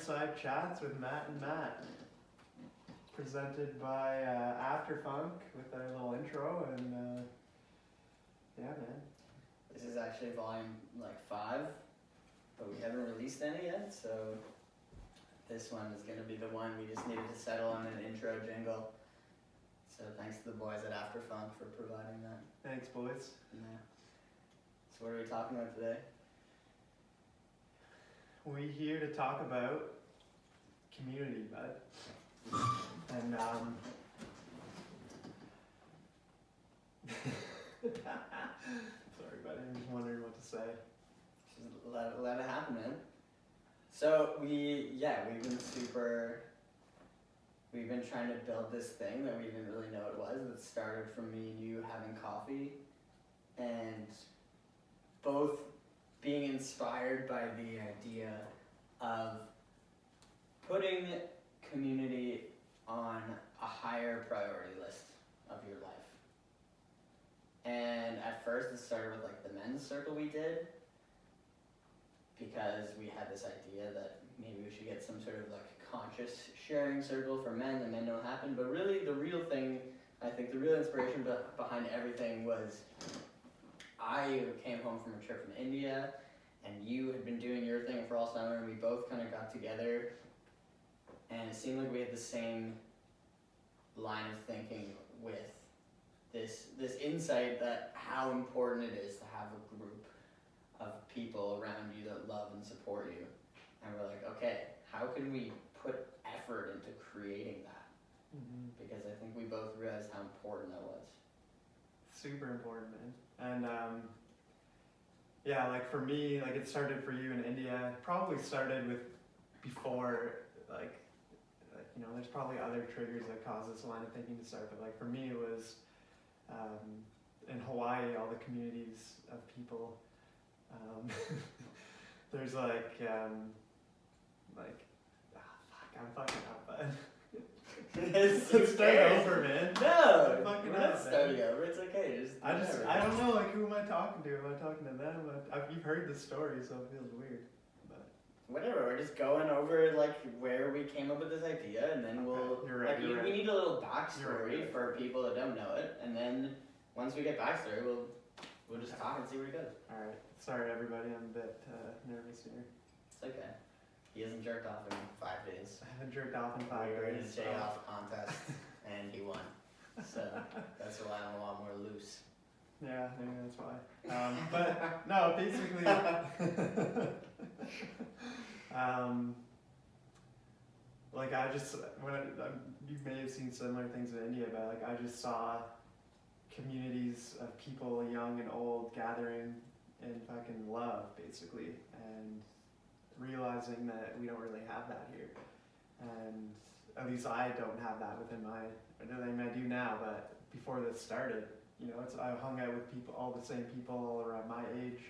Fireside Chats with Matt and Matt, presented by Afterfunk with our little intro, and yeah, man. This is actually volume 5, but we haven't released any yet, so this one is going to be the one we just needed to settle on an intro jingle. So thanks to the boys at Afterfunk for providing that. Thanks, boys. Yeah. So what are we talking about today? We're here to talk about community, bud. And sorry, bud. I'm just wondering what to say. Just let it happen, man. So we've been trying to build this thing that we didn't really know it was. That started from me and you having coffee, and both being inspired by the idea of putting community on a higher priority list of your life. And at first it started with the men's circle we did, because we had this idea that maybe we should get some sort of conscious sharing circle for men, and men don't happen. But really the real thing, I think the real inspiration behind everything was I came home from a trip from India, and you had been doing your thing for all summer, and we both kind of got together, and it seemed like we had the same line of thinking with this insight that how important it is to have a group of people around you that love and support you. And we're like, okay, how can we put effort into creating that? Mm-hmm. Because I think we both realized how important that was. Super important, man. And yeah, for me, it started for you in India. Probably started with before, there's probably other triggers that cause this line of thinking to start. But for me, it was in Hawaii, all the communities of people. There's I'm fucking up, bud. Let's start over, man. No, I'm fucking we're up, not starting over. It's okay. I don't know, who am I talking to? Am I talking to them? You've heard the story, so it feels weird. But whatever, we're just going over where we came up with this idea, and then we'll. You're right. We need a little backstory for people that don't know it, and then once we get backstory, we'll just talk and see where it goes. All right. Sorry, everybody. I'm a bit nervous here. It's okay. He hasn't jerked off in 5 days. I haven't jerked off in 5 days. We were in a J-off contest, and he won. So that's why I'm a lot more loose. Yeah, maybe that's why. But no, basically, you may have seen similar things in India, but I just saw communities of people, young and old, gathering in fucking love, basically, and realizing that we don't really have that here, and at least I don't have that within I do now, but before this started, I hung out with people, all the same people all around my age,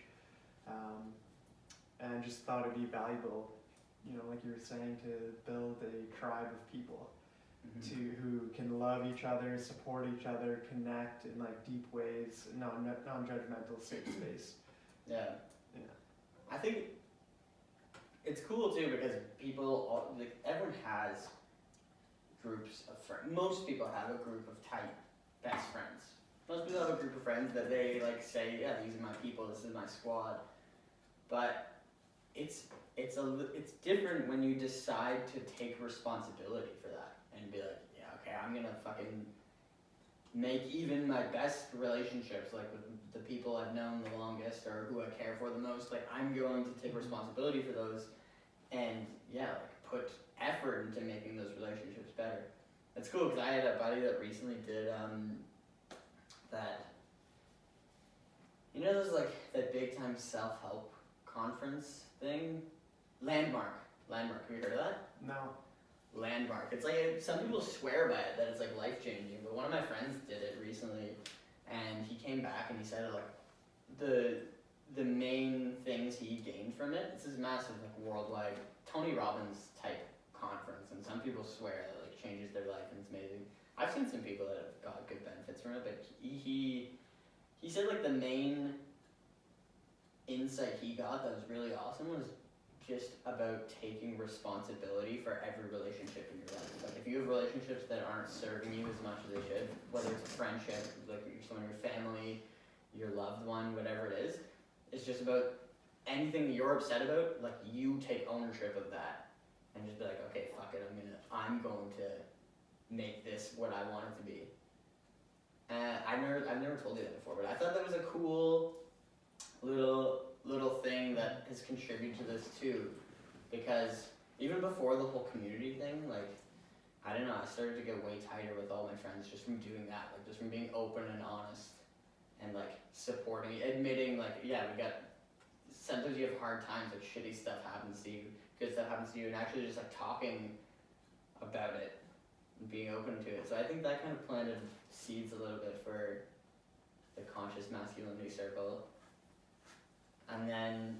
and just thought it'd be valuable, like you were saying, to build a tribe of people, mm-hmm. who can love each other, support each other, connect in deep ways, non-judgmental, safe space. Yeah. I think it's cool too, because everyone has groups of friends. Most people have a group of tight best friends. Most people have a group of friends that they say, yeah, these are my people, this is my squad. But it's different when you decide to take responsibility for that and be like, yeah, okay, I'm gonna fucking make even my best relationships, with the people I've known the longest or who I care for the most, I'm going to take responsibility for those and, put effort into making those relationships better. It's cool, because I had a buddy that recently did that, there's that big time self-help conference thing? Landmark, have you heard of that? No. Landmark. It's some people swear by it, that it's life-changing, but one of my friends did it recently, and he came back and he said the main things he gained from it. It's this massive worldwide Tony Robbins type conference, and some people swear that it changes their life and it's amazing. I've seen some people that have got good benefits from it, but he said the main insight he got that was really awesome was just about taking responsibility for every relationship in your life. Like if you have relationships that aren't serving you as much as they should, whether it's a friendship, like someone in your family, your loved one, whatever it is, it's just about anything that you're upset about, like you take ownership of that and just be like, okay, fuck it, I'm going to make this what I want it to be. I've never told you that before, but I thought that was a cool little thing that has contributed to this too, because even before the whole community thing, like I don't know, I started to get way tighter with all my friends just from doing that, like just from being open and honest and like supporting, admitting like, yeah, sometimes you have hard times, like shitty stuff happens to you, good stuff happens to you, and actually just like talking about it and being open to it. So I think that kind of planted seeds a little bit for the conscious masculinity circle. And then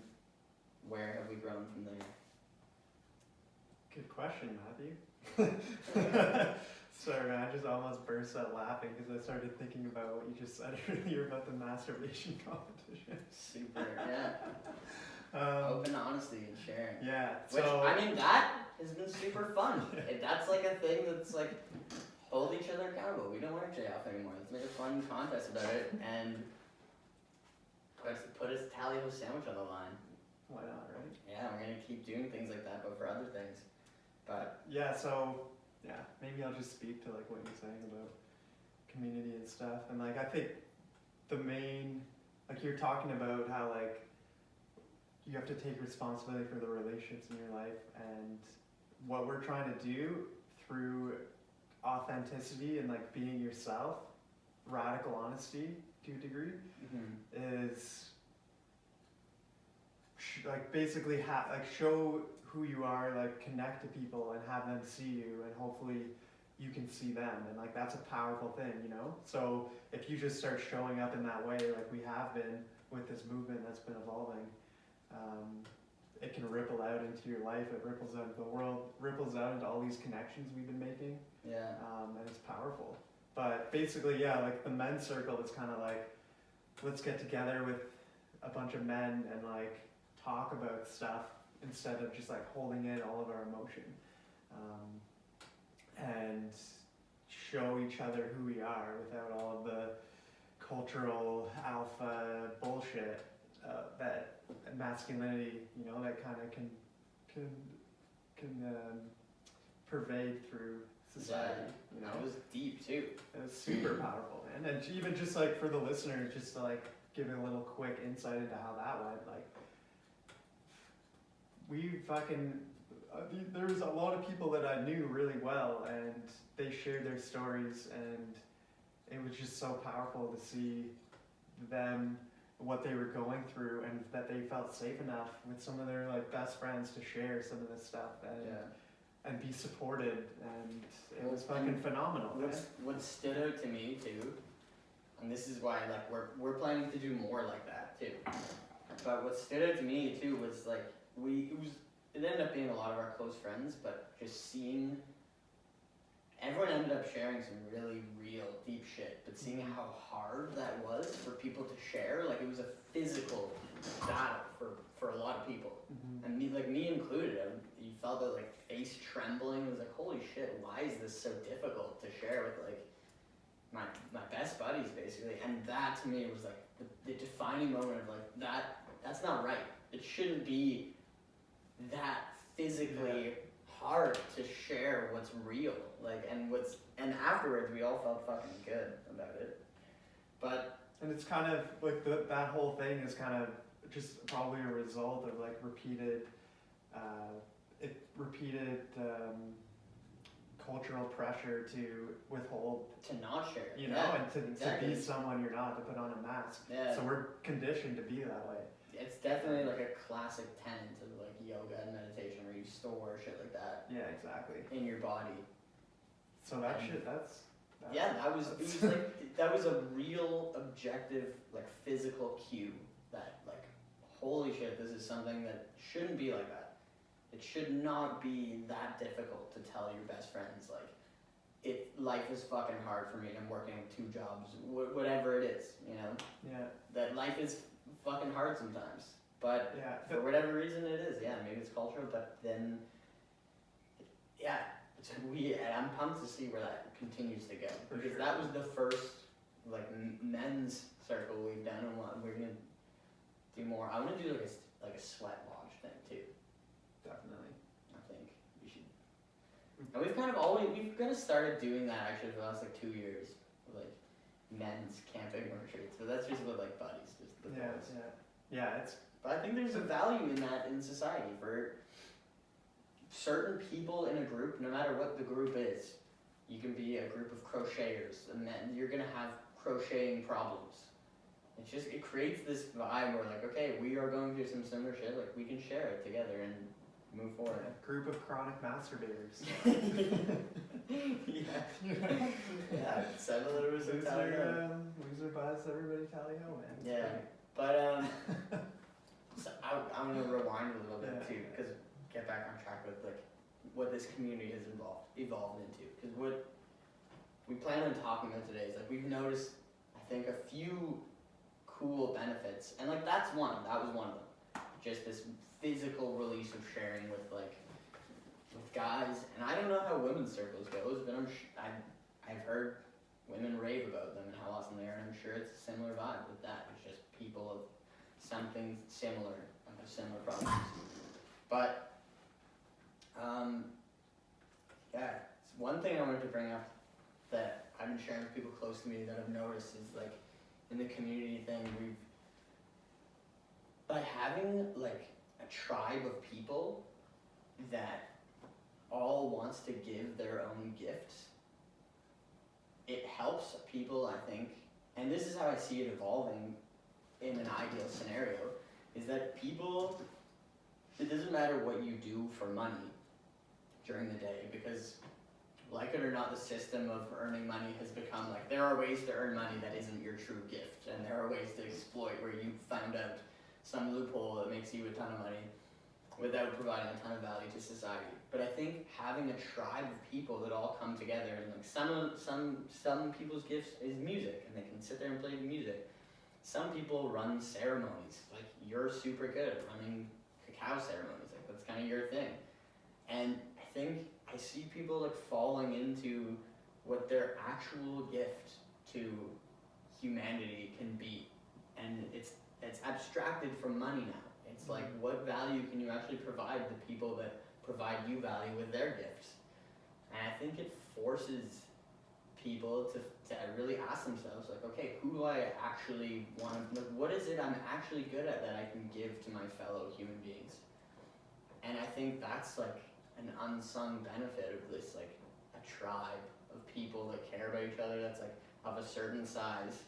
where have we grown from there? Good question, Matthew. Sorry, man, I just almost burst out laughing because I started thinking about what you just said earlier about the masturbation competition. Super, yeah. Open honesty and sharing. Yeah. Which, I mean, that has been super fun. That's like a thing that's like, hold each other accountable. We don't work Jay off anymore. Let's make a fun contest about it and put a tally ho sandwich on the line. Why not, right? Yeah, we're gonna keep doing things like that, but for other things. But yeah, so yeah, maybe I'll just speak to like what you're saying about community and stuff. And like I think the main, like you're talking about how like you have to take responsibility for the relationships in your life, and what we're trying to do through authenticity and like being yourself, radical honesty to a degree, is like basically like show who you are, like connect to people and have them see you, and hopefully you can see them, and like that's a powerful thing, you know. So if you just start showing up in that way like we have been with this movement that's been evolving, it can ripple out into your life, it ripples out into the world, ripples out into all these connections we've been making. Yeah. And it's powerful. But basically, yeah, like the men's circle is kind of like, let's get together with a bunch of men and like talk about stuff instead of just like holding in all of our emotion, and show each other who we are without all of the cultural alpha bullshit that masculinity, you know, that kind of can pervade through society. Yeah, you know, it was deep too. it was super powerful, man. And even just like for the listeners, just to like give a little quick insight into how that went. Like, we fucking, there was a lot of people that I knew really well, and they shared their stories, and it was just so powerful to see them, what they were going through, and that they felt safe enough with some of their like best friends to share some of this stuff and be supported, and it was fucking phenomenal. What stood out to me too, and this is why like we're planning to do more like that too. But what stood out to me too was like it ended up being a lot of our close friends, but just seeing everyone ended up sharing some really real deep shit, but seeing how hard that was for people to share, like it was a physical battle for a lot of people, and me included. You felt that like face trembling. It was like, holy shit, why is this so difficult to share with like my best buddies basically? And that to me was like the defining moment of like that's not right. It shouldn't be that physically hard to share what's real, like, and afterwards we all felt fucking good about it. But and it's kind of like that whole thing is kind of just probably a result of like repeated cultural pressure to withhold, to not share, you know, and to be someone you're not, to put on a mask. Yeah. So we're conditioned to be that way. It's definitely like a classic tenet of like yoga and meditation, where you store shit like that. Yeah, exactly. In your body. So that shit, that's it was like that was a real objective, like physical cue that like, holy shit, this is something that shouldn't be like that. It should not be that difficult to tell your best friends like, life is fucking hard for me and I'm working 2 jobs, whatever it is, you know. Yeah. That life is fucking hard sometimes, But Yeah. for whatever reason it is, yeah, maybe it's cultural, but then, yeah, and I'm pumped to see where that continues to go. For Because sure. that was the first, like, men's circle we've done, and we're gonna do more. I wanna do like a sweat lodge thing too. Definitely. I think we should. And we've kind of started doing that actually for the last like 2 years, with, like, men's camping retreats, but that's just with like buddies, just the Yeah, boys. yeah, it's But I think there's a value in that in society for certain people in a group, no matter what the group is. You can be a group of crocheters, and then you're gonna have crocheting problems. It creates this vibe where, like, okay, we are going through some similar shit, like, we can share it together and move forward. a group of chronic masturbators. Yeah. Yeah, settle it with some tally ho. Loser buys everybody tally ho, man. It's Yeah. great. But so I'm gonna rewind a little bit Yeah. too, because get back on track with like what this community has evolved into. Because what we plan on talking about today is like we've noticed, I think, a few cool benefits, and like that was one of them. Just this physical release of sharing with guys, and I don't know how women's circles goes, but I've heard women rave about them and how awesome they are, and I'm sure it's a similar vibe with that. It's just people of something similar, have similar problems. But yeah, it's one thing I wanted to bring up that I've been sharing with people close to me that I've noticed is like in the community thing, by having like a tribe of people that all wants to give their own gifts, it helps people, I think, and this is how I see it evolving in an ideal scenario, is that people, it doesn't matter what you do for money during the day, because like it or not, the system of earning money has become like, there are ways to earn money that isn't your true gift, and there are ways to exploit where you found out some loophole that makes you a ton of money without providing a ton of value to society. But I think having a tribe of people that all come together, and like some people's gifts is music, and they can sit there and play the music. Some people run ceremonies, like you're super good at running cacao ceremonies, like that's kind of your thing. And I think I see people like falling into what their actual gift to humanity can be, and it's abstracted from money now. It's like, what value can you actually provide the people that provide you value with their gifts? And I think it forces people to really ask themselves, like, okay, who do I actually want to, like, what is it I'm actually good at that I can give to my fellow human beings? And I think that's like an unsung benefit of this, like a tribe of people that care about each other, that's like of a certain size,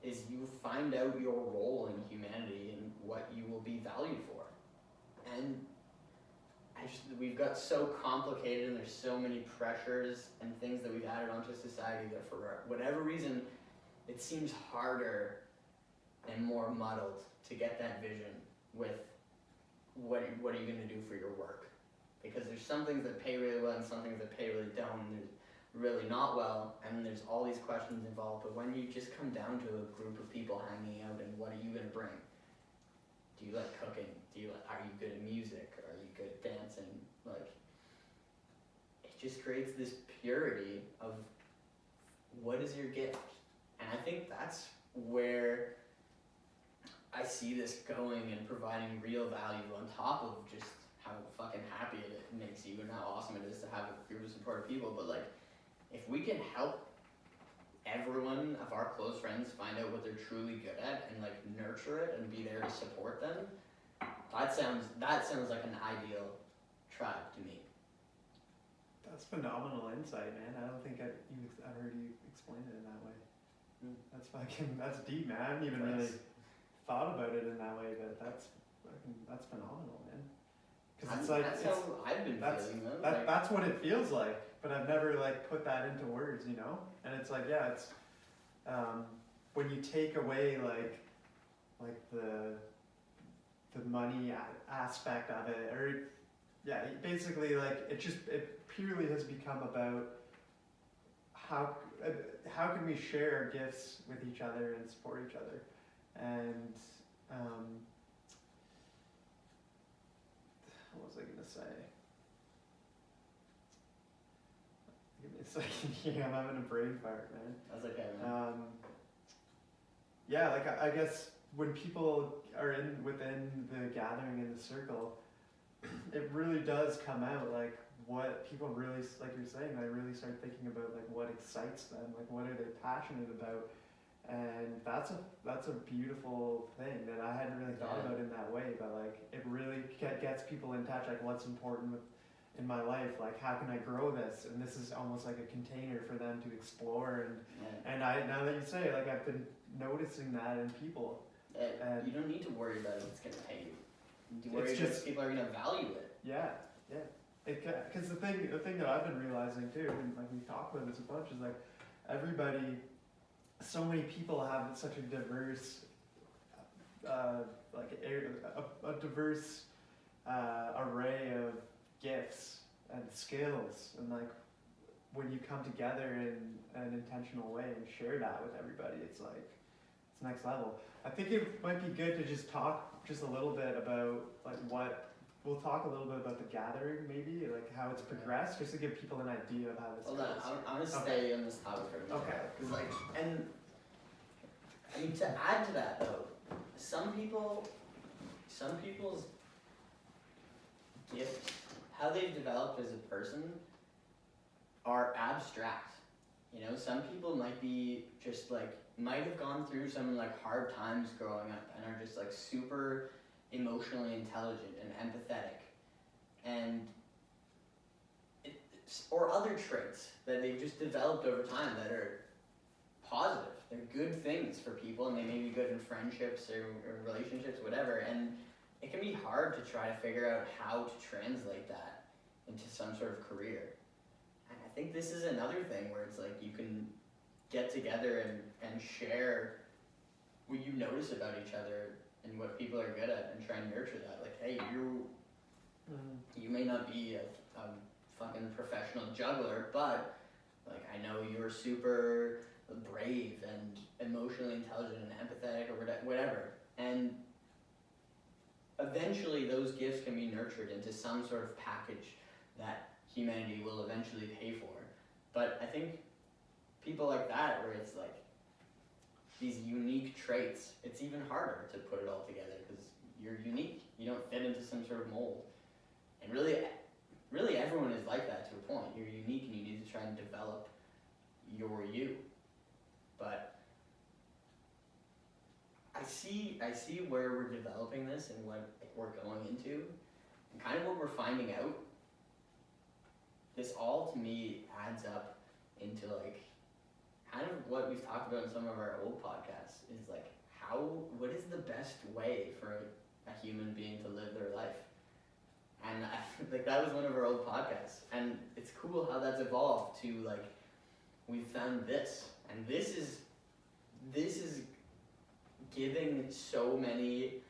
is you find out your role in humanity and what you will be valued for. And we've got so complicated, and there's so many pressures and things that we've added onto society that for whatever reason, it seems harder and more muddled to get that vision with what are you going to do for your work. Because there's some things that pay really well and some things that pay really don't, and there's really not well, and there's all these questions involved. But when you just come down to a group of people hanging out, and what are you going to bring? Do you like cooking? Are you good at music? Are you good at dancing? Like, it just creates this purity of what is your gift? And I think that's where I see this going and providing real value on top of just how fucking happy it makes you and how awesome it is to have a group of supportive people. But like, if we can help everyone of our close friends find out what they're truly good at and like nurture it and be there to support them, that sounds like an ideal tribe to me. That's phenomenal insight, man. I don't think I've heard you explain it in that way. That's deep, man. I haven't even really thought about it in that way, but that's phenomenal, man. Because it's like, that's how I've been feeling, though. That's what it feels like, but I've never like put that into words, you know? And it's like, yeah, it's when you take away like the money aspect of it, or yeah, basically like it purely has become about how can we share gifts with each other and support each other. And what was I gonna say? Give me a second here. I'm having a brain fart, man. That's okay, man. Yeah, like I guess when people are within the gathering in the circle, it really does come out like what people really, like you're saying, they really start thinking about like what excites them, like what are they passionate about, and that's a beautiful thing that I hadn't really thought about in that way, but like it really gets people in touch, like what's important in my life, like how can I grow this, and this is almost like a container for them to explore, and I, now that you say it, like I've been noticing that in people. You don't need to worry about if it's going to pay you. You need to worry about if people are going to value it. Yeah. Because the thing that I've been realizing too, and like we talked about this a bunch, is like everybody, so many people have such a diverse, like a diverse array of gifts and skills, and like when you come together in an intentional way and share that with everybody, it's like it's next level. I think it might be good to just talk just a little bit about like we'll talk a little bit about the gathering, maybe like how it's progressed, just to give people an idea of how this goes. Well, I'm gonna stay on this topic for a minute. Okay. Because like, and I mean to add to that though, some people's gifts, how they've developed as a person, are abstract. You know, some people might be just like might have gone through some like hard times growing up and are just like super emotionally intelligent and empathetic, and or other traits that they've just developed over time that are positive. They're good things for people, and they may be good in friendships or relationships, whatever. And it can be hard to try to figure out how to translate that into some sort of career. And I think this is another thing where it's like you can get together and share what you notice about each other and what people are good at, and try and nurture that. Like, hey, you may not be a fucking professional juggler, but like I know you're super brave and emotionally intelligent and empathetic or whatever. And eventually those gifts can be nurtured into some sort of package that humanity will eventually pay for. But I think people like that, where it's like these unique traits, it's even harder to put it all together because you're unique. You don't fit into some sort of mold. And really everyone is like that to a point. You're unique and you need to try and develop your you. But I see where we're developing this and what we're going into, and kind of what we're finding out. This all to me adds up into like kind of what we've talked about in some of our old podcasts, is like what is the best way for a human being to live their life? And like that was one of our old podcasts, and it's cool how that's evolved to like we've found this, and this is giving so many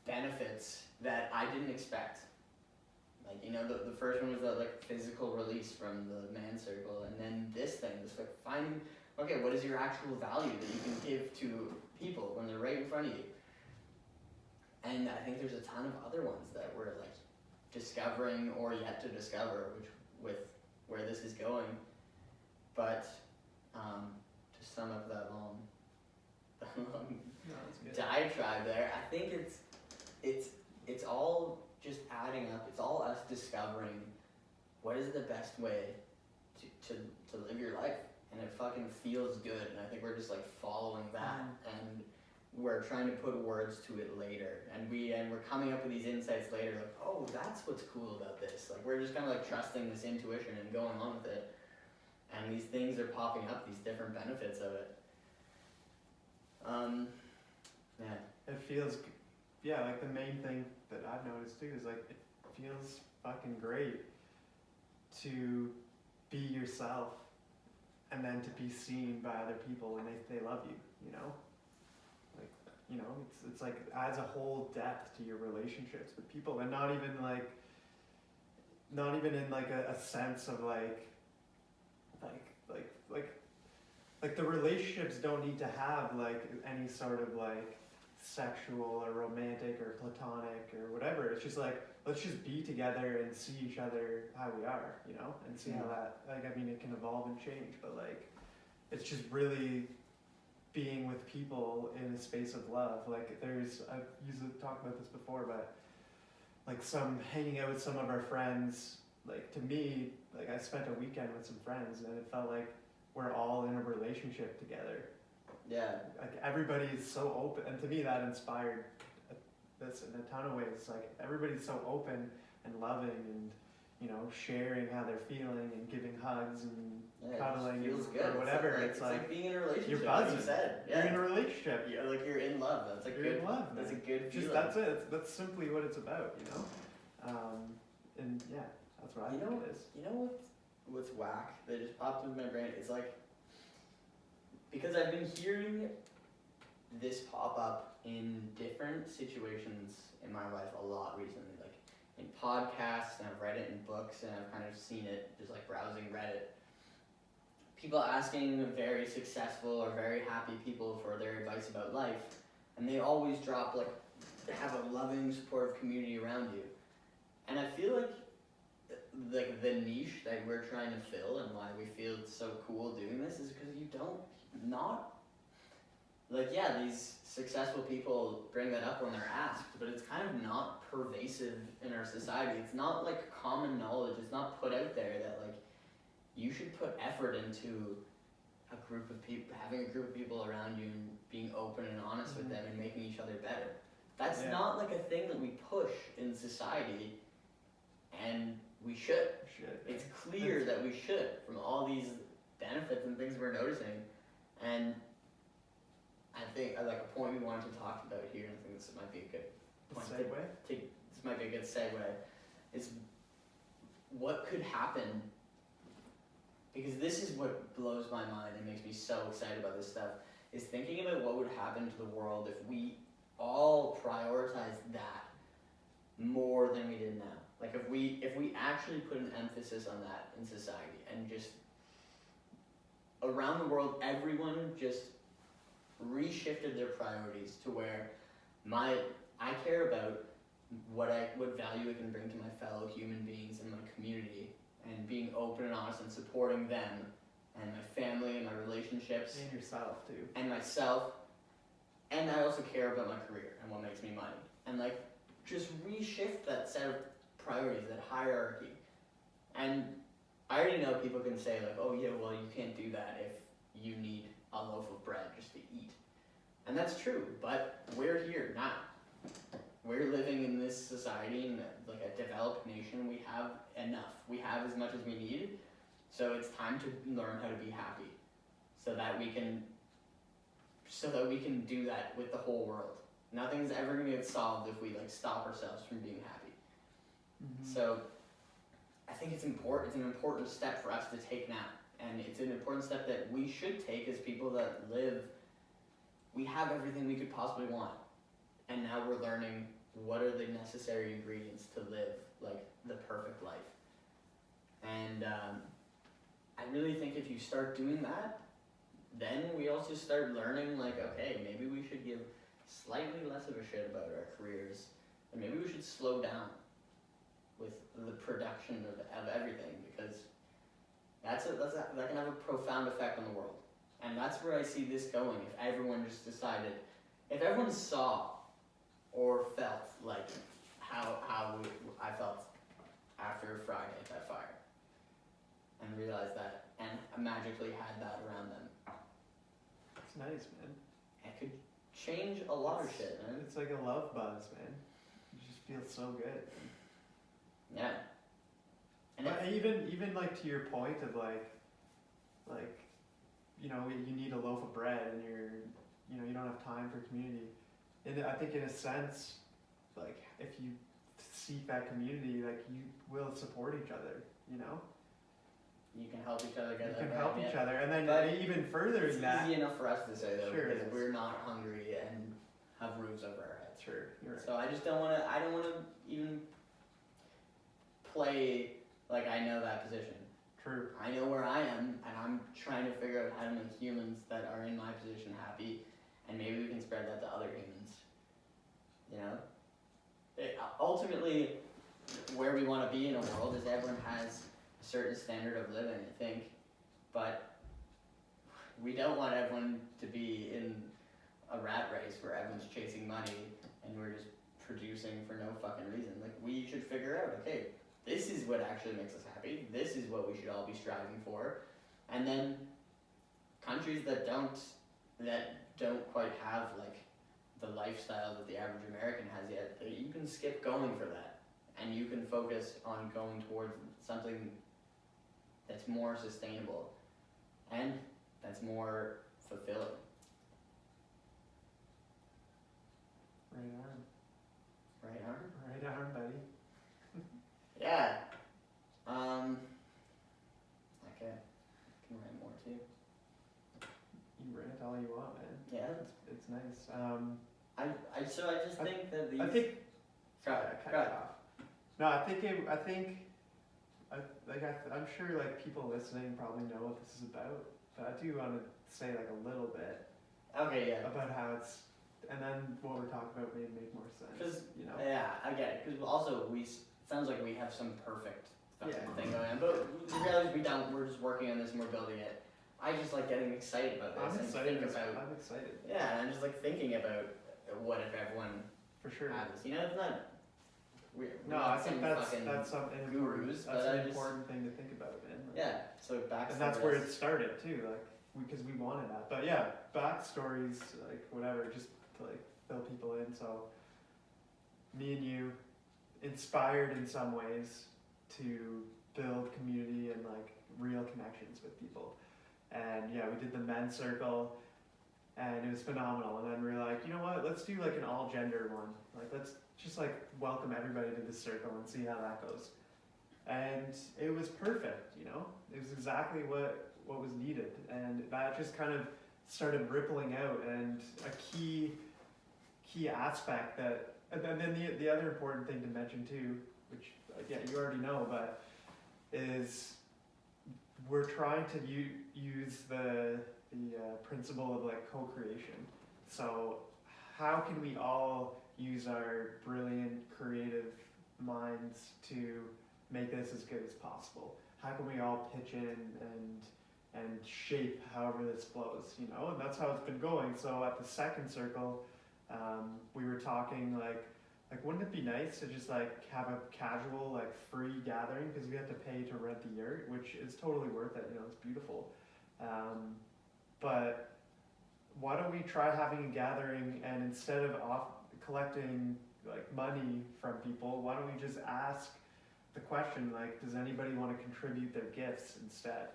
benefits that I didn't expect. Like, you know, the first one was that like physical release from the man circle, and then this thing, just like finding, okay, what is your actual value that you can give to people when they're right in front of you? And I think there's a ton of other ones that we're like discovering or yet to discover, which with where this is going. But to sum up that long diatribe there, I think it's all just adding up. It's all us discovering what is the best way to live your life, and it fucking feels good. And I think we're just like following that, and we're trying to put words to it later, and we're coming up with these insights later, like, oh, that's what's cool about this. Like, we're just kind of like trusting this intuition and going on with it, and these things are popping up, these different benefits of it. It feels, yeah, like the main thing that I've noticed too is like it feels fucking great to be yourself, and then to be seen by other people and they love you, you know? Like, you know, it's like it adds a whole depth to your relationships with people, and not even in like a sense of like the relationships don't need to have like any sort of like sexual or romantic or platonic or whatever. It's just like, let's just be together and see each other how we are, you know, and see how that, like, I mean, it can evolve and change, but like, it's just really being with people in a space of love. Like, I've usually talked about this before, but like hanging out with some of our friends, like, to me, like, I spent a weekend with some friends and it felt like we're all in a relationship together. Yeah. Like, everybody is so open, and to me that inspired this in a ton of ways. Like, everybody's so open and loving and, you know, sharing how they're feeling and giving hugs and cuddling feels and, good. or whatever. It's like being in a relationship. You're buzzing. Like you said. Yeah. You're in a relationship. Yeah, like you're in love. That's a you're good. in love, that's man. a good feeling. Just that's it. That's simply what it's about, you know. And yeah, that's what I think it is. You know what's whack that just popped into my brain? It's like, because I've been hearing this pop up in different situations in my life a lot recently, like in podcasts, and I've read it in books, and I've kind of seen it just like browsing Reddit. People asking very successful or very happy people for their advice about life, and they always drop like, have a loving, supportive community around you. And I feel like the niche that we're trying to fill and why we feel so cool doing this is because these successful people bring that up when they're asked, but it's kind of not pervasive in our society. It's not like common knowledge. It's not put out there that like you should put effort into a group of people, having a group of people around you and being open and honest with them and making each other better. That's not like a thing that we push in society, and we should. It's clear that we should, from all these benefits and things we're noticing. And I think like a point we wanted to talk about here, and I think this might be a good point this might be a good segue, is what could happen, because this is what blows my mind and makes me so excited about this stuff, is thinking about what would happen to the world if we all prioritize that more than we did now. Like if we actually put an emphasis on that in society, and just around the world, everyone just reshifted their priorities to where I care about what value I can bring to my fellow human beings in my community, and being open and honest and supporting them and my family and my relationships. And yourself too. And myself. And I also care about my career and what makes me money. And like just reshift that set of priorities, that hierarchy. And I already know people can say like, oh yeah, well you can't do that if you need a loaf of bread just to eat. And that's true, but we're here now. We're living in this society, in like a developed nation. We have enough. We have as much as we need. So it's time to learn how to be happy, so that we can do that with the whole world. Nothing's ever going to get solved if we like stop ourselves from being happy. Mm-hmm. So I think it's important. It's an important step for us to take now, and it's an important step that we should take as people that live. We have everything we could possibly want, and now we're learning what are the necessary ingredients to live like the perfect life. And I really think if you start doing that, then we also start learning like, okay, maybe we should give slightly less of a shit about our careers, and maybe we should slow down with the production of everything, because that can have a profound effect on the world. And that's where I see this going. If everyone just decided, if everyone saw or felt like how I felt after Friday at that fire, and realized that, and magically had that around them. It's nice, man. It could change a lot of shit, man. It's like a love buzz, man. You just feel so good. Yeah. And but even like to your point of like you know, you need a loaf of bread and you don't have time for community. And I think in a sense, like if you seek that community, like you will support each other, you know? You can help each other get You can help each other, and then even further than that. It's easy enough for us to say though, sure, because we're not hungry and have roofs over our heads. Sure, you're right. So I don't want to even play like I know that position. True. I know where I am, and I'm trying to figure out how to make humans that are in my position happy, and maybe we can spread that to other humans. You know, ultimately, where we want to be in a world is everyone has a certain standard of living, I think, but we don't want everyone to be in a rat race where everyone's chasing money and we're just producing for no fucking reason. Like, we should figure out, okay, this is what actually makes us happy. This is what we should all be striving for. And then countries that don't quite have like the lifestyle that the average American has yet, you can skip going for that, and you can focus on going towards something that's more sustainable and that's more fulfilling. Right arm. Right arm, buddy. Yeah. Okay. I can write more too. You rant all you want, man. Yeah. It's nice. I just think that these. I think. Cut Cut it it off. No, I'm sure like people listening probably know what this is about, but I do want to say like a little bit. Okay, yeah. About how it's, and then what we're talking about may make more sense. Because, you know. yeah, I get it. Because also it sounds like we have some perfect fucking thing going on, but the reality is we don't. We're just working on this and we're building it. I just like getting excited about this. I'm excited. I'm excited. Yeah, and I'm just like thinking about what if everyone for sure had this. You know, it's not. I think that's something gurus, that's an important thing to think about, man. Like, yeah, so back. And that's where it started too, like because we wanted that. But yeah, backstories, like whatever, just to like fill people in. So me and you, inspired in some ways to build community and like real connections with people. And yeah, we did the men's circle, and it was phenomenal. And then we were like, you know what? Let's do like an all gender one. Like let's just like welcome everybody to this circle and see how that goes. And it was perfect, you know. It was exactly what was needed, and that just kind of started rippling out. And a key aspect that, and then the other important thing to mention too, which yeah you already know, but is we're trying to use the principle of like co-creation. So how can we all use our brilliant creative minds to make this as good as possible? How can we all pitch in and shape however this flows, you know? And that's how it's been going. So at the second circle, we were talking like wouldn't it be nice to just like have a casual like free gathering, because we have to pay to rent the yurt, which is totally worth it, you know, it's beautiful. But why don't we try having a gathering, and instead of collecting like money from people, why don't we just ask the question, like, does anybody want to contribute their gifts instead?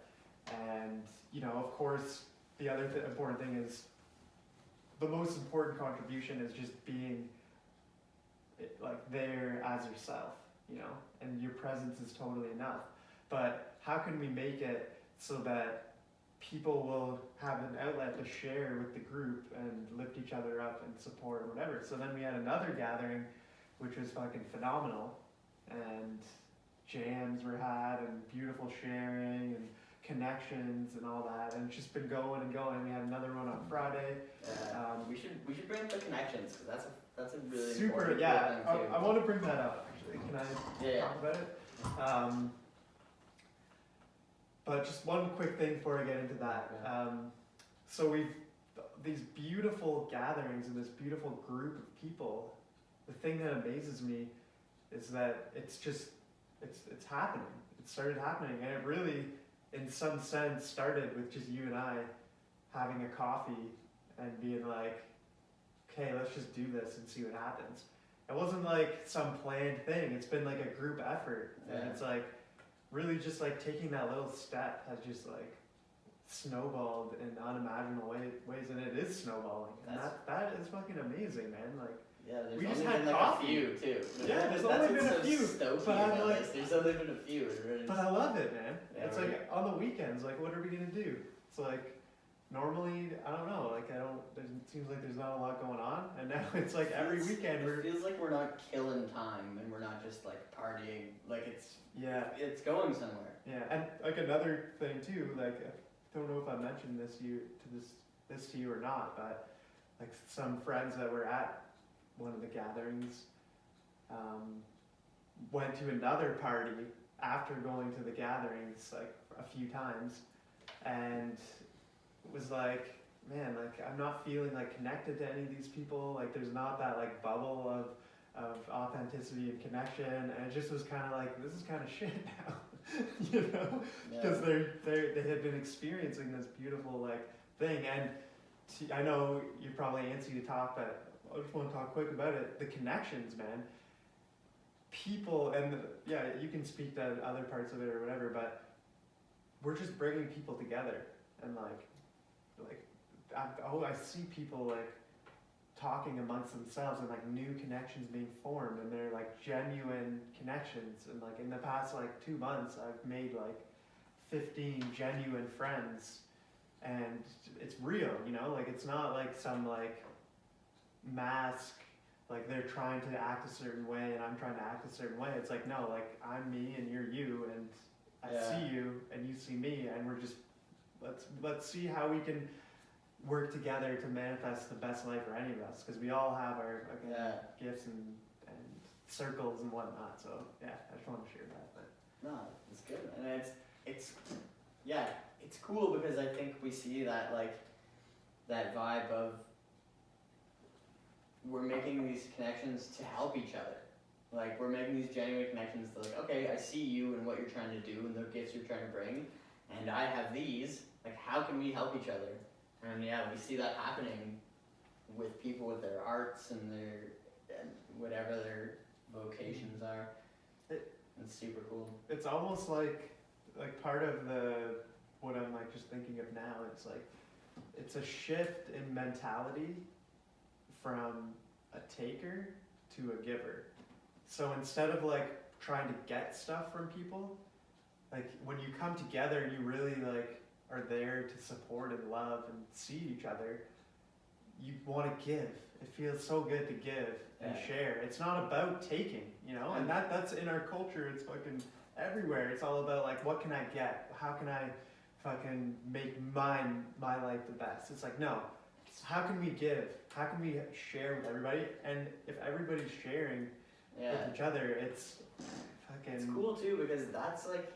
And you know, of course, the other important thing is the most important contribution is just being like there as yourself, you know, and your presence is totally enough. But how can we make it so that people will have an outlet to share with the group and lift each other up and support or whatever? So then we had another gathering, which was fucking phenomenal, and jams were had and beautiful sharing and connections and all that, and it's just been going and going. We had another one on Friday. We should bring up the connections, because that's a really super important yeah. thing too. I want to bring that up actually. Can I talk about it? But just one quick thing before I get into that. So we've these beautiful gatherings and this beautiful group of people. The thing that amazes me is that it's happening. It started happening, and it really, in some sense, started with just you and I having a coffee and being like, okay, let's just do this and see what happens. It wasn't like some planned thing. It's been like a group effort, and it's like really just like taking that little step has just like snowballed in unimaginable ways, and it is snowballing. And that is fucking amazing, man. Like, yeah, there's we only just had been like coffee. A few too. Yeah, there's only been a few. But I'm like, there's only been a few. But I love it, man. Yeah, it's like on the weekends, like what are we gonna do? It's like normally I don't know, like it seems like there's not a lot going on, and now it's like every weekend it feels like we're not killing time and we're not just like partying. Like it's going somewhere. Yeah, and like another thing too, like I don't know if I mentioned this to you or not, but like some friends that were at one of the gatherings, went to another party after going to the gatherings like a few times, and was like, man, like I'm not feeling like connected to any of these people. Like there's not that like bubble of authenticity and connection, and it just was kind of like, this is kind of shit now. You know, because they had been experiencing this beautiful like thing, and I know you're probably antsy to talk, but I just want to talk quick about it. The connections, man. People, and yeah, you can speak to other parts of it or whatever, but we're just bringing people together, and I see people like talking amongst themselves and like new connections being formed, and they're like genuine connections, and like in the past like 2 months I've made like 15 genuine friends, and it's real, you know, like it's not like some like mask, like they're trying to act a certain way and I'm trying to act a certain way. It's like, no, like I'm me and you're you, and I see you and you see me, and we're just let's see how we can work together to manifest the best life for any of us, because we all have our gifts and circles and whatnot. So yeah, I just want to share that. But no, it's good, and it's cool because I think we see that like that vibe of we're making these connections to help each other. Like we're making these genuine connections to like, okay, I see you and what you're trying to do and the gifts you're trying to bring, and I have these. Like, how can we help each other? And yeah, we see that happening with people with their arts and whatever their vocations are. It's super cool. It's almost like part of what I'm like just thinking of now. It's like it's a shift in mentality from a taker to a giver. So instead of like trying to get stuff from people, like when you come together, you really like are there to support and love and see each other. You want to give. It feels so good to give and share. It's not about taking, you know, and that's in our culture. It's fucking everywhere. It's all about like, what can I get? How can I fucking make my life the best? It's like, no, how can we give? How can we share with everybody? And if everybody's sharing with each other, it's fucking... It's cool too, because that's like,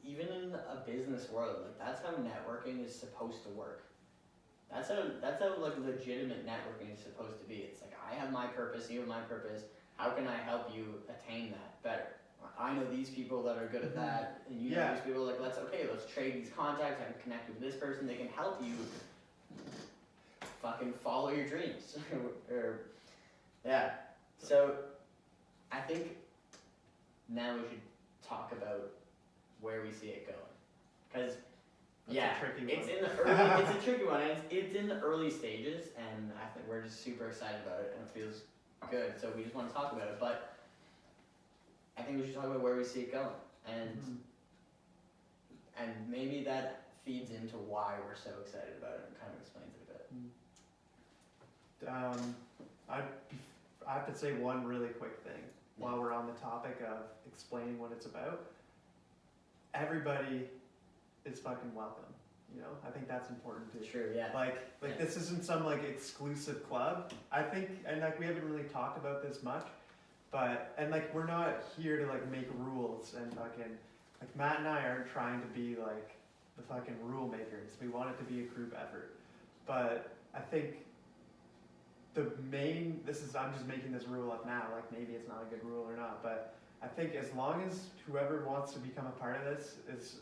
even in a business world, like that's how networking is supposed to work. That's how like legitimate networking is supposed to be. It's like, I have my purpose, you have my purpose. How can I help you attain that better? I know these people that are good at that, and you know these people. Like, let's trade these contacts. I can connect with this person. They can help you fucking follow your dreams. So I think now we should talk about where we see it going, because it's in the early, it's a tricky one, and it's in the early stages, and I think we're just super excited about it, and it feels good. So we just want to talk about it, but I think we should talk about where we see it going, and maybe that feeds into why we're so excited about it, and kind of explains it a bit. I have to say one really quick thing while we're on the topic of explaining what it's about. Everybody is fucking welcome, you know? I think that's important too. True, yeah. Like this isn't some like exclusive club. I think, and like we haven't really talked about this much, but, and like we're not here to like make rules and fucking, like Matt and I aren't trying to be like the fucking rule makers. We want it to be a group effort. But I think I'm just making this rule up now, like maybe it's not a good rule or not, but I think as long as whoever wants to become a part of this is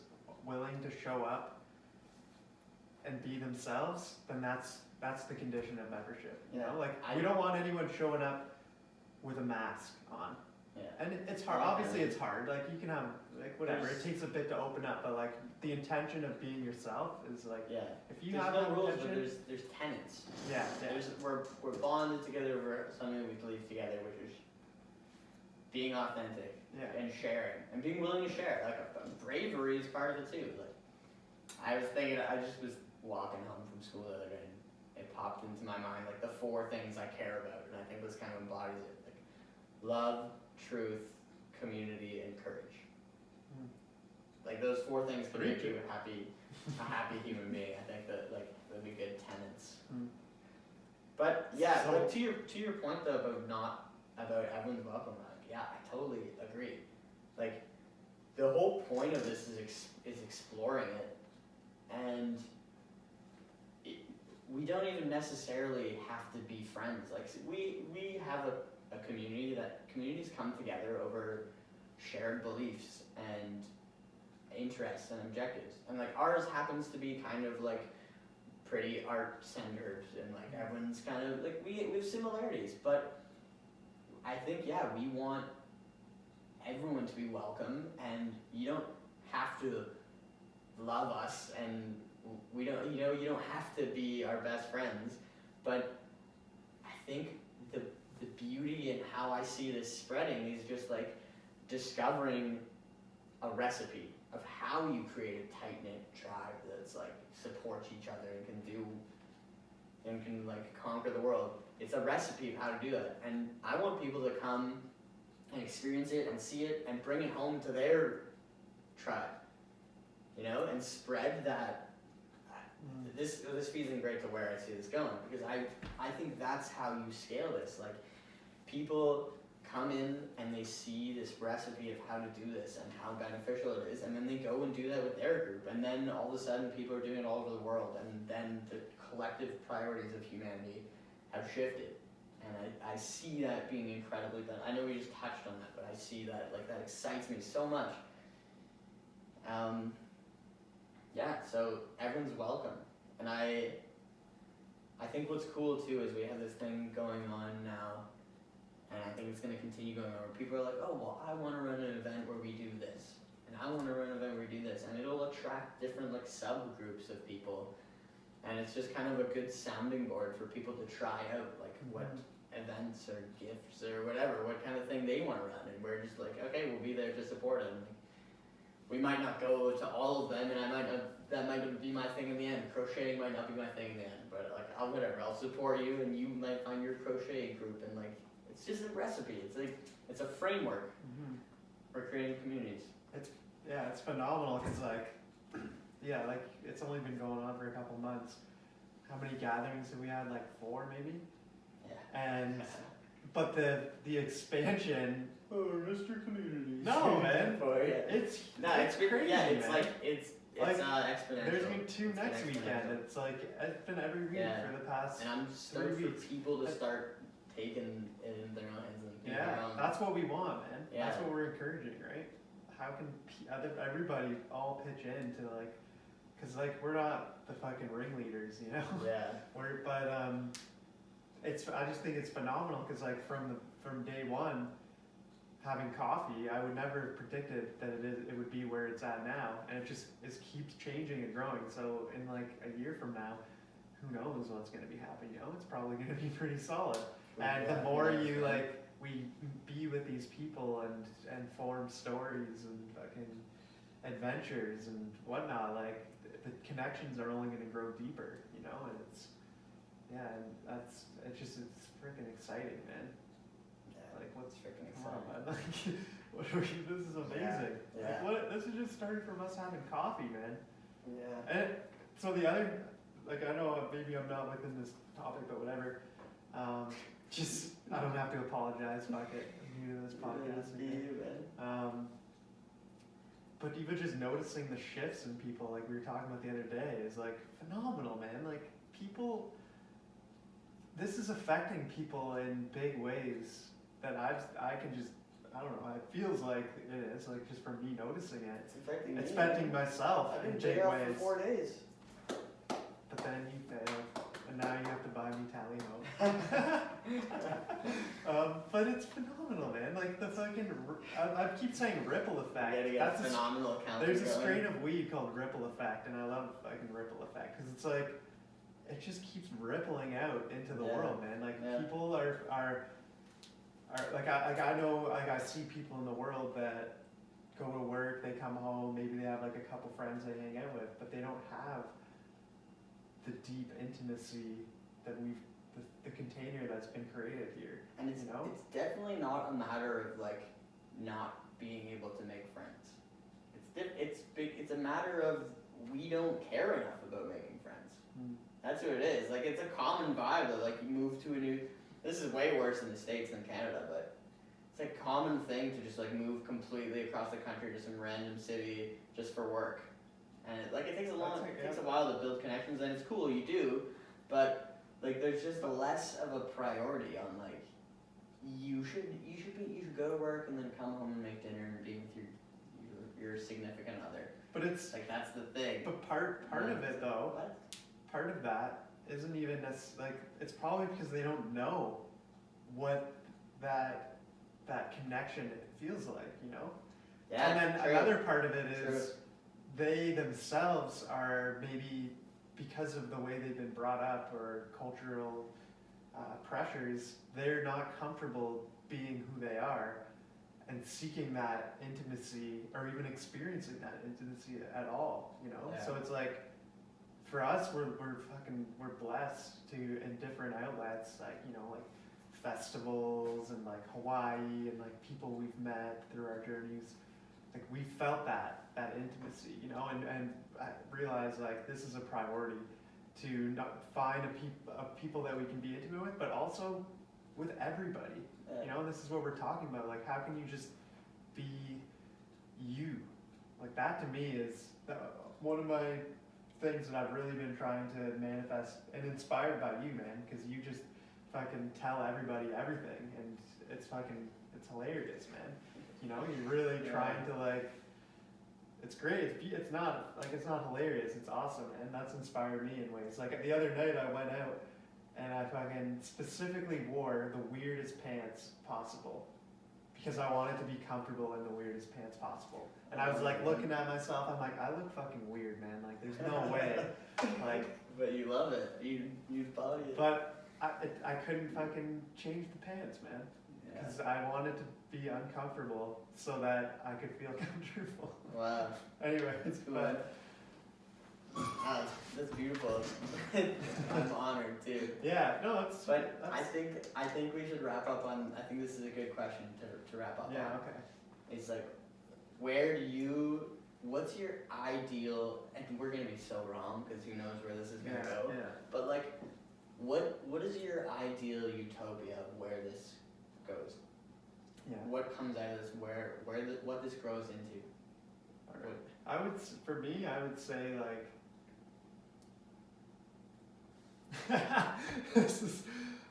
willing to show up and be themselves, then that's the condition of membership. You know, like we don't want anyone showing up with a mask on. Yeah. And it's hard. Obviously, it's hard. Like you can have like whatever. It takes a bit to open up, but like the intention of being yourself is like if you have no rules, but there's tenets. Yeah. We're bonded together over something we believe together, which is being authentic and sharing and being willing to share. Like bravery is part of it too. Like I was thinking, I just was walking home from school the other day, and it popped into my mind like the 4 things I care about, and I think this kind of embodies it. Like love, truth, community, and courage. Like those 4 things can make you a happy human being. I think that like would be good tenets. But yeah, So- like to your point though about everyone's welcome. Like, yeah, I totally agree. Like the whole point of this is exploring it, and we don't even necessarily have to be friends. Like we have a community that communities come together over shared beliefs and interests and objectives, and like ours happens to be kind of like pretty art centered, and like everyone's kind of like we have similarities, but I think we want everyone to be welcome, and you don't have to love us, and we don't you don't have to be our best friends, but I think the beauty and how I see this spreading is just like discovering a recipe of how you create a tight-knit tribe that's like supports each other and can like conquer the world. It's a recipe of how to do that, and I want people to come and experience it and see it and bring it home to their tribe, and spread that. This feeds in great to where I see this going, because I think that's how you scale this. Like people come in and they see this recipe of how to do this and how beneficial it is, and then they go and do that with their group, and then all of a sudden people are doing it all over the world, and then the collective priorities of humanity have shifted, and I see that being incredibly done. I know we just touched on that, but I see that, like, that excites me so much. So everyone's welcome, and I think what's cool too is we have this thing going on now, and I think it's going to continue going on, where people are like, oh, well, I want to run an event where we do this, and I want to run an event where we do this, and it'll attract different like subgroups of people, and it's just kind of a good sounding board for people to try out, like what events or gifts or whatever, what kind of thing they want to run, and we're just like, okay, we'll be there to support it. And, like, we might not go to all of them, and that might be my thing in the end. Crocheting might not be my thing in the end, but like I'll support you, and you might find your crochet group, and like it's just a recipe. It's a framework for creating communities. It's phenomenal, because like it's only been going on for a couple months. How many gatherings have we had? Like 4 maybe. Yeah. And but the expansion. Oh, Mr. Community. No, man. It's crazy. Yeah, it's man. like it's exponential. There's been 2 next exponential. weekend. It's like it's been every week for the past. And I'm stoked 3 for weeks. people to start taking it in their own hands and being their own. That's what we want, man. Yeah. That's what we're encouraging, right? How can everybody all pitch in to like, because like we're not the fucking ringleaders, Yeah. I just think it's phenomenal, because like from day one, having coffee, I would never have predicted that it would be where it's at now, and it keeps changing and growing. So in like a year from now, who knows what's going to be happening? It's probably going to be pretty solid. And the more we be with these people and form stories and fucking adventures and whatnot, like the connections are only going to grow deeper, and it's freaking exciting, man. Like, what's freaking exciting? exciting? Like, this is amazing. Yeah. Like, this is just started from us having coffee, man. Yeah. And so the other, like, I know maybe I'm not within this topic, but whatever. I don't have to apologize. Fuck it. I'm new to this podcast. But even just noticing the shifts in people, like we were talking about the other day, is like phenomenal, man. Like people, this is affecting people in big ways that I can just, I don't know, it feels like it is, like just from me noticing it. It's affecting me. It's affecting myself I've in been big jailed ways. for 4 days. But then you failed, and now you have to buy me tally ho. But it's phenomenal, man. Like the fucking, I keep saying ripple effect. That's a phenomenal account. There's a strain of weed called ripple effect, and I love fucking ripple effect, because it's like, it just keeps rippling out into the world, man. Like people are I know, like I see people in the world that go to work, they come home, maybe they have like a couple friends they hang out with, but they don't have the deep intimacy that the container that's been created here. And it's definitely not a matter of like not being able to make friends. It's a matter of we don't care enough about making friends. That's what it is. Like, it's a common vibe that, like, you move to a new. This is way worse in the States than Canada, but it's a common thing to just, like, move completely across the country to some random city just for work. And it takes it takes a while to build connections, and it's cool, you do, but, like, there's just less of a priority on, like, you should go to work and then come home and make dinner and be with your significant other. But it's like, that's the thing. But part of it though, What? part of that isn't even like, it's probably because they don't know what that connection feels like, you know? Yeah, and then true. another part of it is True. they themselves are, maybe because of the way they've been brought up or cultural pressures, they're not comfortable being who they are and seeking that intimacy or even experiencing that intimacy at all, you know? Yeah. So it's like, for us, we're blessed to, in different outlets, like, you know, like festivals and like Hawaii and like people we've met through our journeys, like we felt that intimacy, you know, and I realized like this is a priority to not find a people that we can be intimate with, but also with everybody. Yeah. You know, this is what we're talking about. Like, how can you just be you? Like, that to me is one of my things that I've really been trying to manifest, and inspired by you, man, because you just fucking tell everybody everything, and it's hilarious, man. You know, you're really trying to, like, it's great. It's not hilarious. It's awesome, and that's inspired me in ways. Like, the other night I went out and I fucking specifically wore the weirdest pants possible because I wanted to be comfortable in the weirdest pants possible. And I was like looking at myself. I'm like, I look fucking weird, man. Like, there's no way. Like, but you love it. You body it. But I couldn't fucking change the pants, man, because I wanted to be uncomfortable so that I could feel comfortable. Wow. Anyway, That's cool. but That's beautiful. I'm honored too. yeah, no, it's. But I think we should wrap up on. I think this is a good question to wrap up on. Yeah. Okay. It's like, what's your ideal? And we're gonna be so wrong because who knows where this is gonna go. Yeah. But like, what is your ideal utopia of where this goes? Yeah. What comes out of this? What this grows into? All right. For me, I would say like. This is,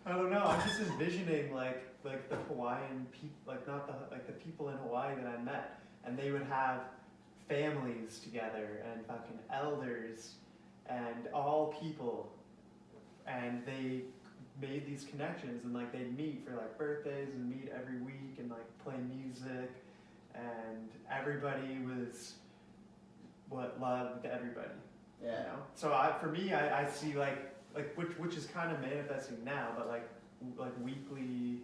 I don't know. I'm just envisioning like the Hawaiian people, like not the people in Hawaii that I met, and they would have families together and fucking elders and all people, and they made these connections and like they'd meet for like birthdays and meet every week and like play music, and everybody was loved everybody. Yeah. You know? So for me, I see like which is kind of manifesting now, but like weekly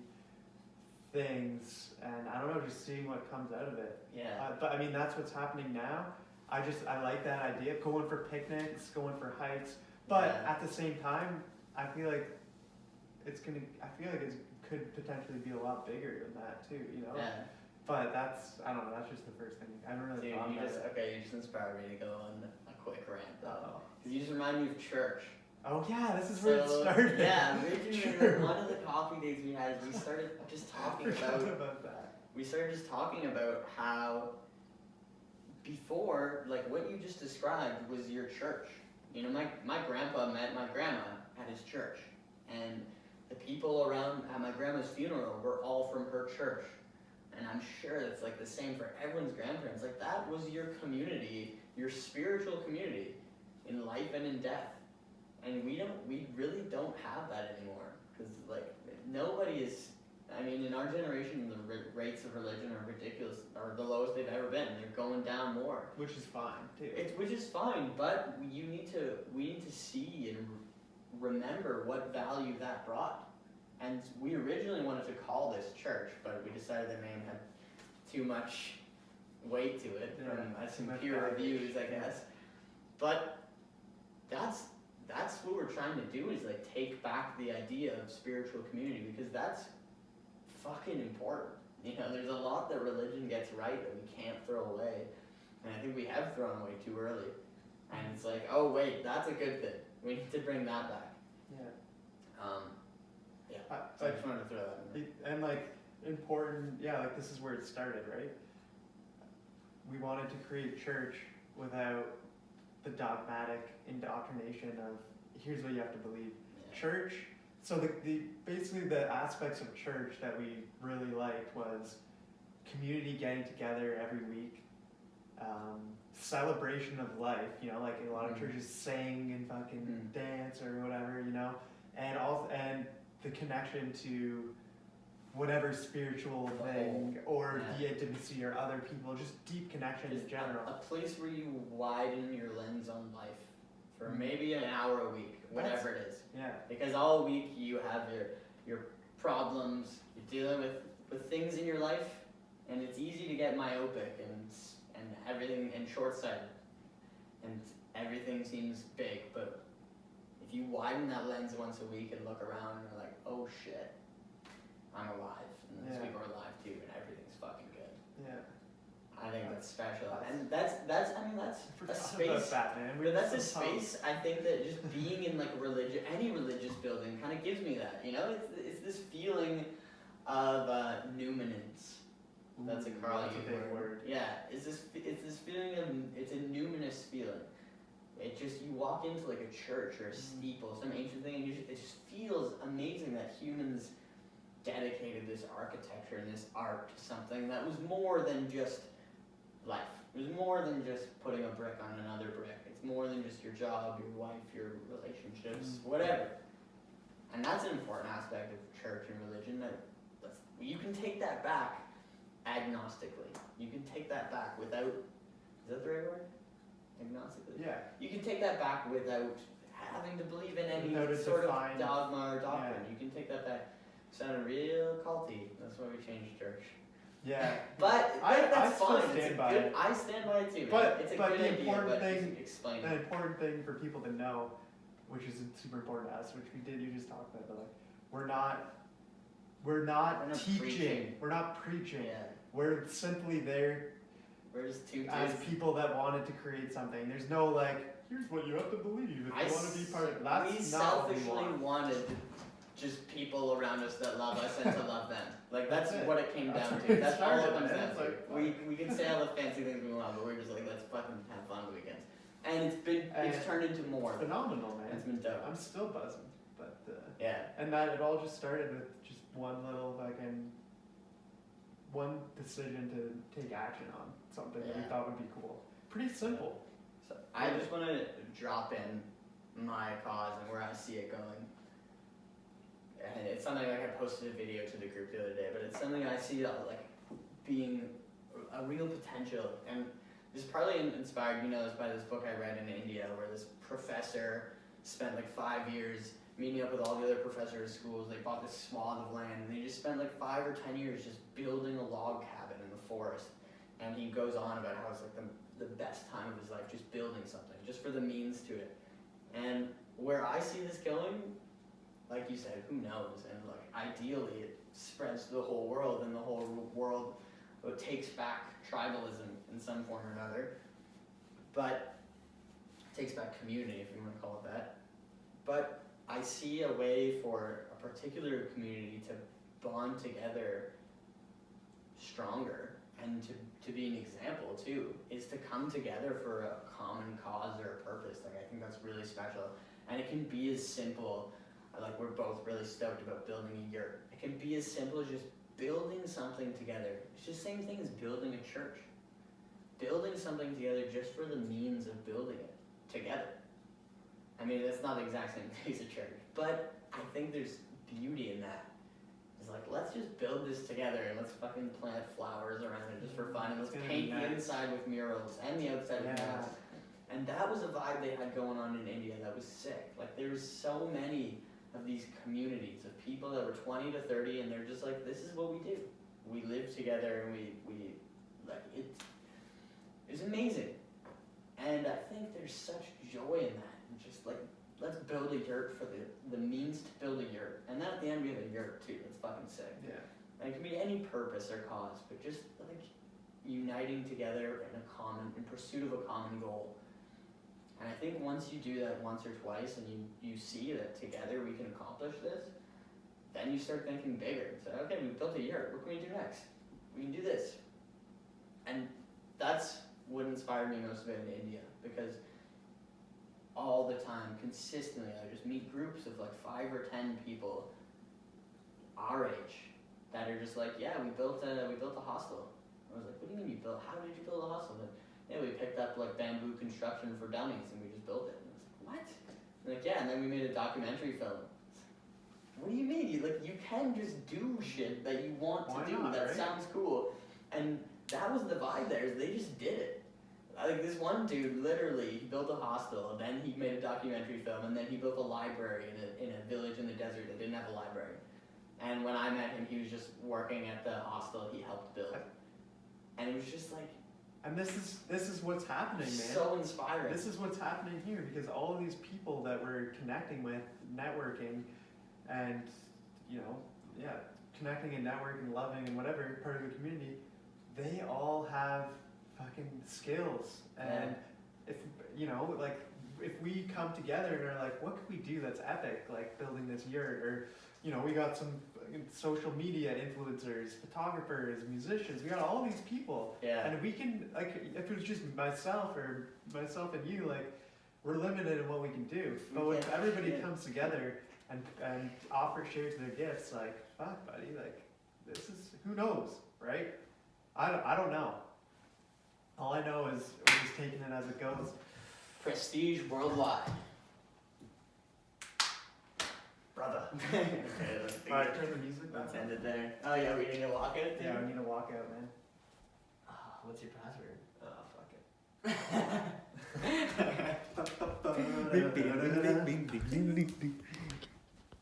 things, and I don't know, just seeing what comes out of it. Yeah. But I mean, that's what's happening now. I like that idea, going for picnics, going for hikes, but at the same time, I feel like it could potentially be a lot body than that too, you know? Yeah. But I don't know, that's just the first thing. I don't really Dude, thought about it. you just inspired me to go on a quick rant though. Uh-oh. Because you just remind me of church. Oh yeah, this is where it started. Yeah, originally one of the coffee dates we had, we started just talking about that. We started just talking about how before, like what you just described was your church. You know, my grandpa met my grandma at his church, and the people around at my grandma's funeral were all from her church. And I'm sure it's like the same for everyone's grandparents. Like that was your community, your spiritual community in life and in death. And we really don't have that anymore. Because like nobody is, I mean, in our generation, the rates of religion are ridiculous, are the lowest they've ever been. They're going down more. Which is fine too. Which is fine, but we need to see and remember what value that brought. And we originally wanted to call this church, but we decided the name had too much weight to it from some peer reviews, I guess. But that's what we're trying to do, is like take back the idea of spiritual community, because that's fucking important. You know, there's a lot that religion gets right that we can't throw away, and I think we have thrown away too early. And it's like, oh wait, that's a good thing. We need to bring that back. Yeah. So I just wanted to throw that in there. And like important, like this is where it started, right? We wanted to create church without the dogmatic indoctrination of here's what you have to believe. Yeah. Church. So the basically the aspects of church that we really liked was community getting together every week, celebration of life. Like a lot of churches sang and fucking dance or whatever. And the connection to whatever spiritual thing or the intimacy or other people, just deep connection in general. A place where you widen your lens on life for maybe an hour a week, whatever it is. Yeah. Because all week you have your problems, you're dealing with things in your life, and it's easy to get myopic and everything and short-sighted, and everything seems big. But if you widen that lens once a week and look around, and you're like, oh shit, I'm alive, and these people are alive too, and everything's fucking good. Yeah. I think that's special, and that's a space. About that, man. That's a space. I think that just being in like any religious building, kind of gives me that. It's this feeling of numinance. That's a Carly word. Yeah, it's this feeling of it's a numinous feeling. It just you walk into like a church or a steeple, some ancient thing, and it just feels amazing that humans dedicated this architecture and this art to something that was more than just life. It was more than just putting a brick on another brick. It's more than just your job, your wife, your relationships, whatever. And that's an important aspect of church and religion. You can take that back agnostically. You can take that back without, is that the right word? Agnostically? Yeah. You can take that back without having to believe in any sort of dogma or doctrine. You can take that back. Sounded real culty. That's why we changed church. Yeah. But that's fine. Stand by it. I stand by it too. But it's a the good idea, important but thing, explain the it. important thing for people to know, which is super important to us, which you just talked about, but like we're not teaching. Preaching. We're not preaching. Yeah. We're simply there We're just two as dudes. people that wanted to create something. There's no like, here's what you have to believe if you want to be part of it. That's we not what we selfishly want. wanted just people around us that love us and to love them. Like that's what it came That's down what to. it That's all it started, comes man. down It's to. like, We can say all the fancy things we want, but we're just like, let's fucking have fun on the weekends. And it's turned into more. Phenomenal, man. It's been dope. I'm still buzzing, but Yeah. and that it all just started with just one little one decision to take action on something that we thought would be cool. Pretty simple. So I just want to drop in my cause and where I see it going. And it's something like I posted a video to the group the other day, but it's something I see like being a real potential. And this is partly inspired, by this book I read in India where this professor spent like 5 years meeting up with all the other professors at schools. They bought this swath of land and they just spent like 5 or 10 years just building a log cabin in the forest. And he goes on about how it's like the best time of his life just building something, just for the means to it. And where I see this going, like you said, who knows? And like ideally it spreads to the whole world and the whole world takes back tribalism in some form or another. But takes back community, if you want to call it that. But I see a way for a particular community to bond together stronger and to be an example too, is to come together for a common cause or a purpose. Like I think that's really special. And it can be as simple, like we're both really stoked about building a yurt. It can be as simple as just building something together. It's just the same thing as building a church. Building something together just for the means of building it together. I mean, that's not the exact same thing as a church, but I think there's beauty in that. It's like, let's just build this together and let's fucking plant flowers around it just for fun and let's paint the inside with murals and the outside with murals. And that was a vibe they had going on in India that was sick. Like there was so many of these communities of people that were 20 to 30 and they're just like, this is what we do. We live together and we like it's amazing. And I think there's such joy in that. And just like, let's build a yurt for the means to build a yurt. And then at the end we have a yurt too. That's fucking sick. Yeah. And it can be any purpose or cause, but just like uniting together in pursuit of a common goal. And I think once you do that once or twice and you see that together we can accomplish this, then you start thinking bigger. So, okay, we built a yurt. What can we do next? We can do this. And that's what inspired me most about India, because all the time, consistently, I just meet groups of like 5 or 10 people our age that are just like, yeah, we built a hostel. I was like, what do you mean you built? How did you build a hostel? And, yeah, we picked up like bamboo construction for dummies and we just built it. And I was like, what? And like, yeah, and then we made a documentary film. What do you mean? You can just do shit that you want to do. That right? Sounds cool. And that was the vibe there. Is they just did it. Like this one dude, literally, he built a hostel, and then he made a documentary film, and then he built a library in a village in the desert that didn't have a library. And when I met him, he was just working at the hostel he helped build. And it was just like. And this is what's happening, man. So inspiring. This is what's happening here, because all of these people that we're connecting with, networking, and connecting and networking, loving, and whatever part of the community, they all have fucking skills. And if we come together and are like, what could we do that's epic, like building this yurt, or we got some social media influencers, photographers, musicians, we got all these people, and we can, like, if it was just myself and you, like, we're limited in what we can do, but when everybody comes together and shares their gifts, like, fuck buddy, like, this is, who knows, right? I don't know. All I know is we're just taking it as it goes. Prestige worldwide. Brother. Okay, Alright, turn the music. Let's end it there. Oh yeah, we need to walk out. Yeah, we need to walk out, man. What's your password? Oh, fuck it.